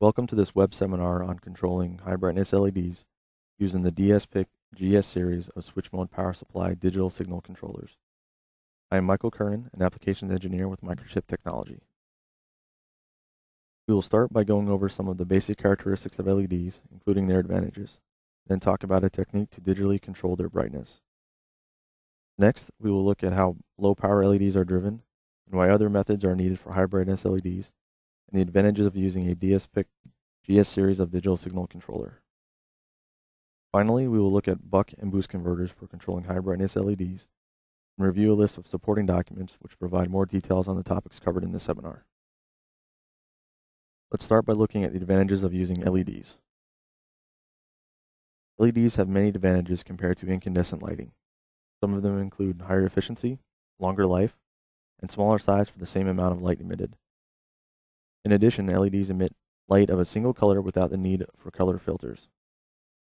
Welcome to this web seminar on controlling high brightness LEDs using the dsPIC GS series of switch mode power supply digital signal controllers. I am Michael Curran, an applications engineer with Microchip technology. We will start by going over some of the basic characteristics of LEDs, including their advantages, then talk about a technique to digitally control their brightness. Next, we will look at how low power LEDs are driven and why other methods are needed for high brightness LEDs, and the advantages of using a dsPIC GS series of digital signal controller. Finally, we will look at buck and boost converters for controlling high brightness LEDs and review a list of supporting documents which provide more details on the topics covered in this seminar. Let's start by looking at the advantages of using LEDs. LEDs have many advantages compared to incandescent lighting. Some of them include higher efficiency, longer life, and smaller size for the same amount of light emitted. In addition, LEDs emit light of a single color without the need for color filters,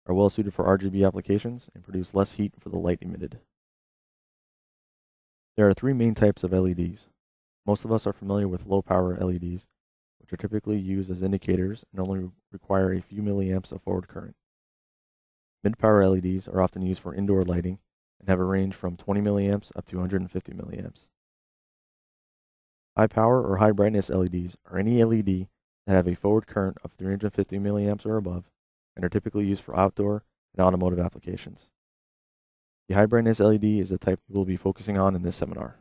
are well suited for RGB applications, and produce less heat for the light emitted. There are three main types of LEDs. Most of us are familiar with low power LEDs, which are typically used as indicators and only require a few milliamps of forward current. Mid-power LEDs are often used for indoor lighting and have a range from 20 milliamps up to 150 milliamps. High power or high brightness LEDs are any LED that have a forward current of 350 milliamps or above and are typically used for outdoor and automotive applications. The high brightness LED is the type we will be focusing on in this seminar.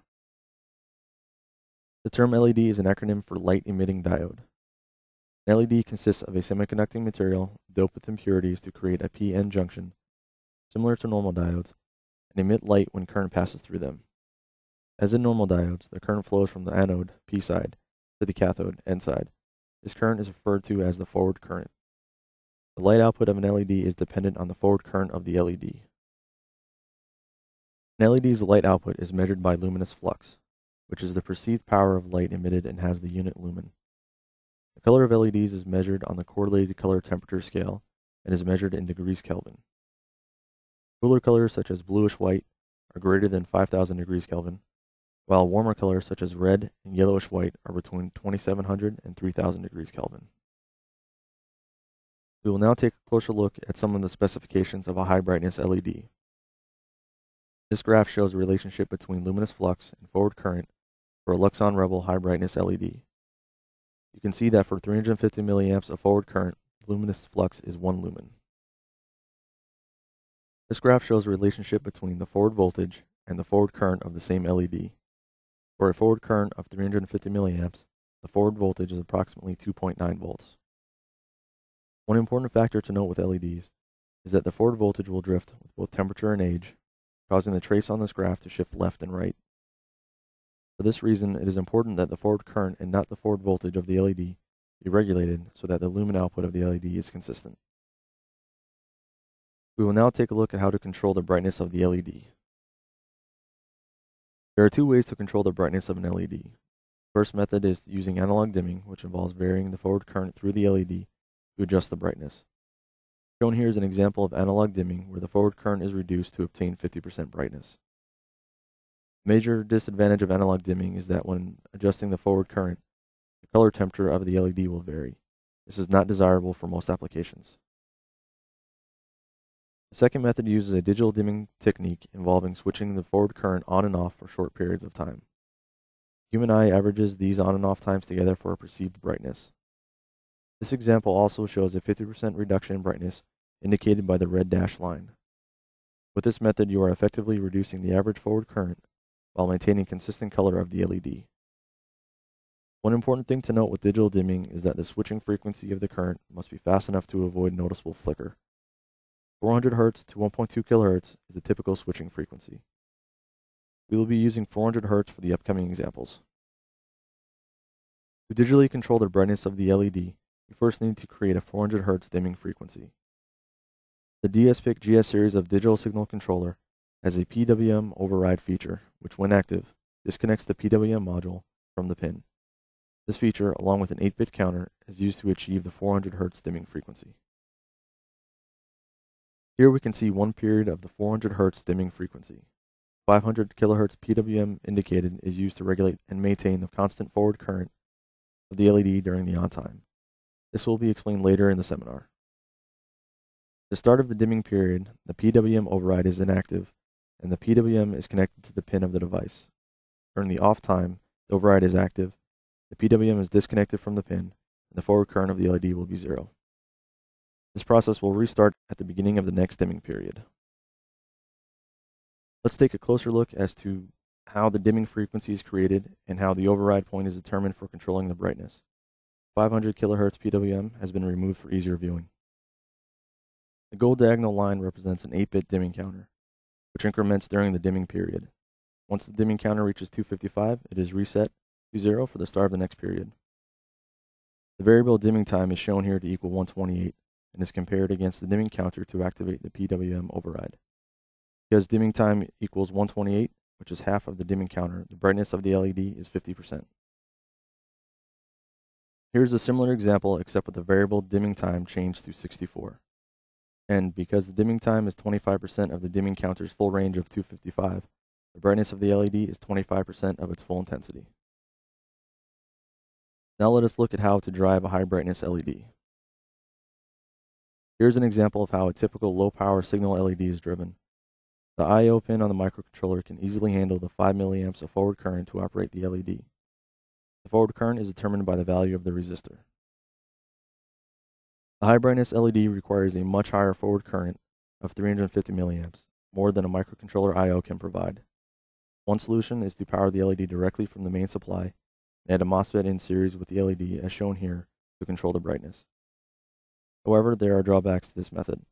The term LED is an acronym for light emitting diode. An LED consists of a semiconducting material doped with impurities to create a p-n junction, similar to normal diodes, and emit light when current passes through them. As in normal diodes, the current flows from the anode, P side, to the cathode, N side. This current is referred to as the forward current. The light output of an LED is dependent on the forward current of the LED. An LED's light output is measured by luminous flux, which is the perceived power of light emitted and has the unit lumen. The color of LEDs is measured on the correlated color temperature scale and is measured in degrees Kelvin. Cooler colors such as bluish white are greater than 5,000 degrees Kelvin, while warmer colors such as red and yellowish white are between 2,700 and 3,000 degrees Kelvin. We will now take a closer look at some of the specifications of a high brightness LED. This graph shows the relationship between luminous flux and forward current for a Luxon Rebel high brightness LED. You can see that for 350 milliamps of forward current, luminous flux is 1 lumen. This graph shows the relationship between the forward voltage and the forward current of the same LED. For a forward current of 350 milliamps, the forward voltage is approximately 2.9 volts. One important factor to note with LEDs is that the forward voltage will drift with both temperature and age, causing the trace on this graph to shift left and right. For this reason, it is important that the forward current and not the forward voltage of the LED be regulated so that the lumen output of the LED is consistent. We will now take a look at how to control the brightness of the LED. There are two ways to control the brightness of an LED. The first method is using analog dimming, which involves varying the forward current through the LED to adjust the brightness. Shown here is an example of analog dimming where the forward current is reduced to obtain 50% brightness. The major disadvantage of analog dimming is that when adjusting the forward current, the color temperature of the LED will vary. This is not desirable for most applications. The second method uses a digital dimming technique involving switching the forward current on and off for short periods of time. The human eye averages these on and off times together for a perceived brightness. This example also shows a 50% reduction in brightness indicated by the red dashed line. With this method, you are effectively reducing the average forward current while maintaining consistent color of the LED. One important thing to note with digital dimming is that the switching frequency of the current must be fast enough to avoid noticeable flicker. 400 Hz to 1.2 kHz is the typical switching frequency. We will be using 400 Hz for the upcoming examples. To digitally control the brightness of the LED, we first need to create a 400 Hz dimming frequency. The dsPIC GS series of digital signal controller has a PWM override feature, which when active, disconnects the PWM module from the pin. This feature, along with an 8-bit counter, is used to achieve the 400 Hz dimming frequency. Here we can see one period of the 400 Hz dimming frequency. 500 kHz PWM indicated is used to regulate and maintain the constant forward current of the LED during the on time. This will be explained later in the seminar. At the start of the dimming period, the PWM override is inactive, and the PWM is connected to the pin of the device. During the off time, the override is active, the PWM is disconnected from the pin, and the forward current of the LED will be 0. This process will restart at the beginning of the next dimming period. Let's take a closer look as to how the dimming frequency is created and how the override point is determined for controlling the brightness. 500 kHz PWM has been removed for easier viewing. The gold diagonal line represents an 8-bit dimming counter, which increments during the dimming period. Once the dimming counter reaches 255, it is reset to 0 for the start of the next period. The variable dimming time is shown here to equal 128 and is compared against the dimming counter to activate the PWM override. Because dimming time equals 128, which is half of the dimming counter, the brightness of the LED is 50%. Here's a similar example except with the variable dimming time changed to 64. And because the dimming time is 25% of the dimming counter's full range of 255, the brightness of the LED is 25% of its full intensity. Now let us look at how to drive a high brightness LED. Here's an example of how a typical low power signal LED is driven. The I/O pin on the microcontroller can easily handle the 5 mA of forward current to operate the LED. The forward current is determined by the value of the resistor. The high brightness LED requires a much higher forward current of 350 mA, more than a microcontroller I/O can provide. One solution is to power the LED directly from the main supply and add a MOSFET in series with the LED as shown here to control the brightness. However, there are drawbacks to this method.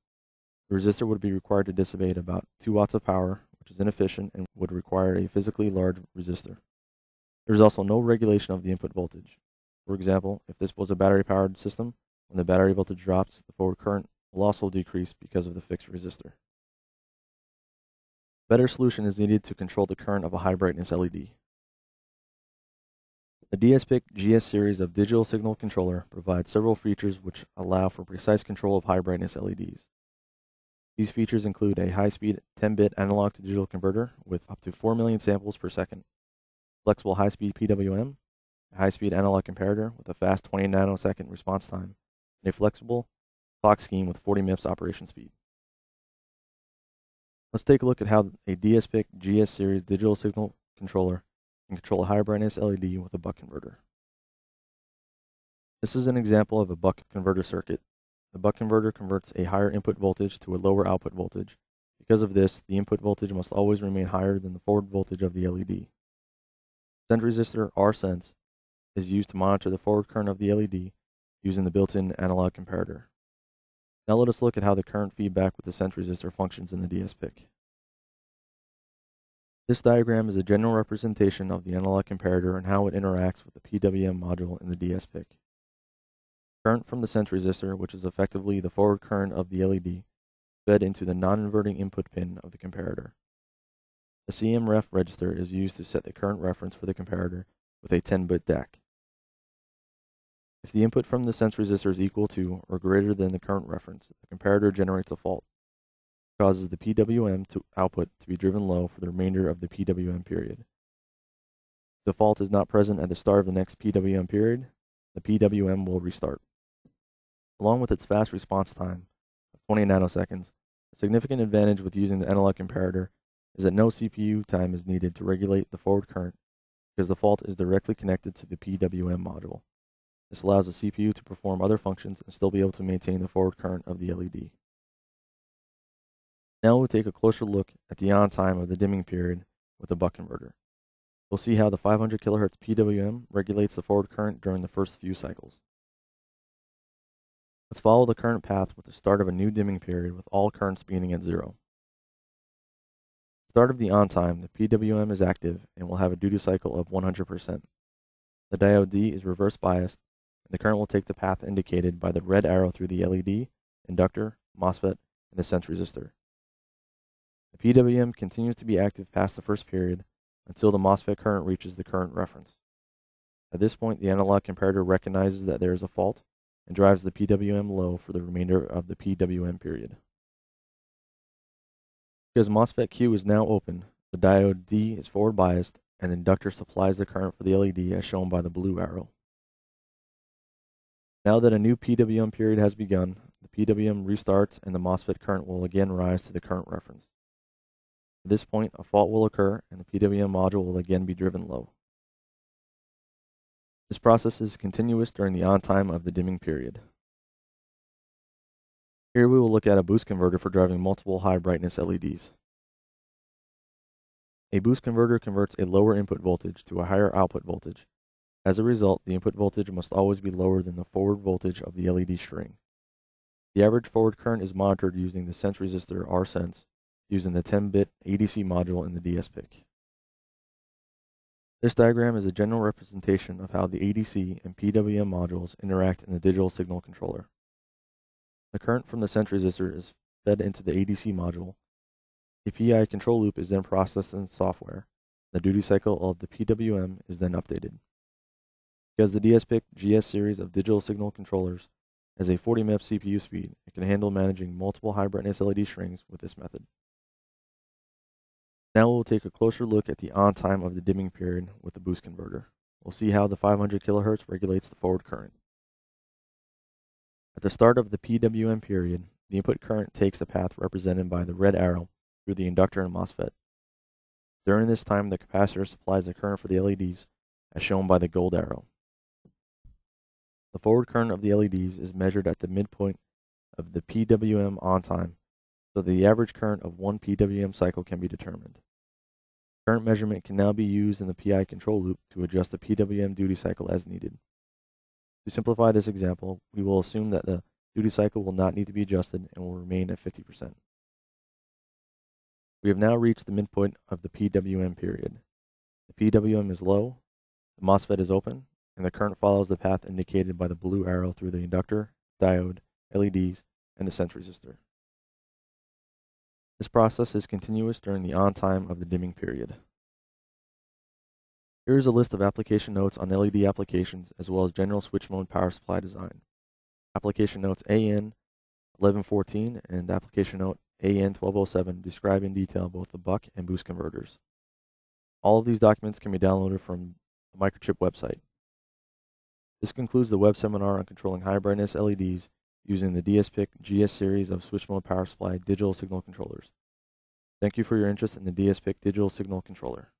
The resistor would be required to dissipate about 2 watts of power, which is inefficient and would require a physically large resistor. There is also no regulation of the input voltage. For example, if this was a battery-powered system, when the battery voltage drops, the forward current will also decrease because of the fixed resistor. A better solution is needed to control the current of a high brightness LED. The dsPIC GS series of digital signal controller provides several features which allow for precise control of high brightness LEDs. These features include a high-speed 10-bit analog to digital converter with up to 4 million samples per second, flexible high-speed PWM, a high-speed analog comparator with a fast 20 nanosecond response time, and a flexible clock scheme with 40 MIPS operation speed. Let's take a look at how a dsPIC GS series digital signal controller can control a high brightness LED with a buck converter. This is an example of a buck converter circuit. The buck converter converts a higher input voltage to a lower output voltage. Because of this, the input voltage must always remain higher than the forward voltage of the LED. The sense resistor RSense is used to monitor the forward current of the LED using the built-in analog comparator. Now let us look at how the current feedback with the sense resistor functions in the dsPIC. This diagram is a general representation of the analog comparator and how it interacts with the PWM module in the dsPIC. Current from the sense resistor, which is effectively the forward current of the LED, fed into the non-inverting input pin of the comparator. The CMREF register is used to set the current reference for the comparator with a 10-bit DAC. If the input from the sense resistor is equal to or greater than the current reference, the comparator generates a fault, which causes the PWM output to be driven low for the remainder of the PWM period. If the fault is not present at the start of the next PWM period, the PWM will restart. Along with its fast response time of 20 nanoseconds, a significant advantage with using the analog comparator is that no CPU time is needed to regulate the forward current because the fault is directly connected to the PWM module. This allows the CPU to perform other functions and still be able to maintain the forward current of the LED. Now we'll take a closer look at the on time of the dimming period with the buck converter. We'll see how the 500 kHz PWM regulates the forward current during the first few cycles. Let's follow the current path with the start of a new dimming period with all currents beginning at 0. Start of the on time, the PWM is active and will have a duty cycle of 100%. The diode D is reverse biased, and the current will take the path indicated by the red arrow through the LED, inductor, MOSFET, and the sense resistor. The PWM continues to be active past the first period until the MOSFET current reaches the current reference. At this point, the analog comparator recognizes that there is a fault and drives the PWM low for the remainder of the PWM period. Because MOSFET Q is now open, the diode D is forward biased and the inductor supplies the current for the LED as shown by the blue arrow. Now that a new PWM period has begun, the PWM restarts and the MOSFET current will again rise to the current reference. At this point, a fault will occur and the PWM module will again be driven low. This process is continuous during the on-time of the dimming period. Here we will look at a boost converter for driving multiple high brightness LEDs. A boost converter converts a lower input voltage to a higher output voltage. As a result, the input voltage must always be lower than the forward voltage of the LED string. The average forward current is monitored using the sense resistor RSense using the 10-bit ADC module in the dsPIC. This diagram is a general representation of how the ADC and PWM modules interact in the digital signal controller. The current from the sense resistor is fed into the ADC module. The PI control loop is then processed in software. The duty cycle of the PWM is then updated. Because the dsPIC GS series of digital signal controllers has a 40 MHz CPU speed, it can handle managing multiple high brightness LED strings with this method. Now we'll take a closer look at the on time of the dimming period with the boost converter. We'll see how the 500 kHz regulates the forward current. At the start of the PWM period, the input current takes the path represented by the red arrow through the inductor and MOSFET. During this time, the capacitor supplies the current for the LEDs, as shown by the gold arrow. The forward current of the LEDs is measured at the midpoint of the PWM on time, so the average current of one PWM cycle can be determined. Current measurement can now be used in the PI control loop to adjust the PWM duty cycle as needed. To simplify this example, we will assume that the duty cycle will not need to be adjusted and will remain at 50%. We have now reached the midpoint of the PWM period. The PWM is low, the MOSFET is open, and the current follows the path indicated by the blue arrow through the inductor, diode, LEDs, and the sense resistor. This process is continuous during the on time of the dimming period. Here is a list of application notes on LED applications as well as general switch mode power supply design. Application notes AN 1114 and application note AN 1207 describe in detail both the buck and boost converters. All of these documents can be downloaded from the Microchip website. This concludes the web seminar on controlling high brightness LEDs using the dsPIC GS series of switch mode power supply digital signal controllers. Thank you for your interest in the dsPIC digital signal controller.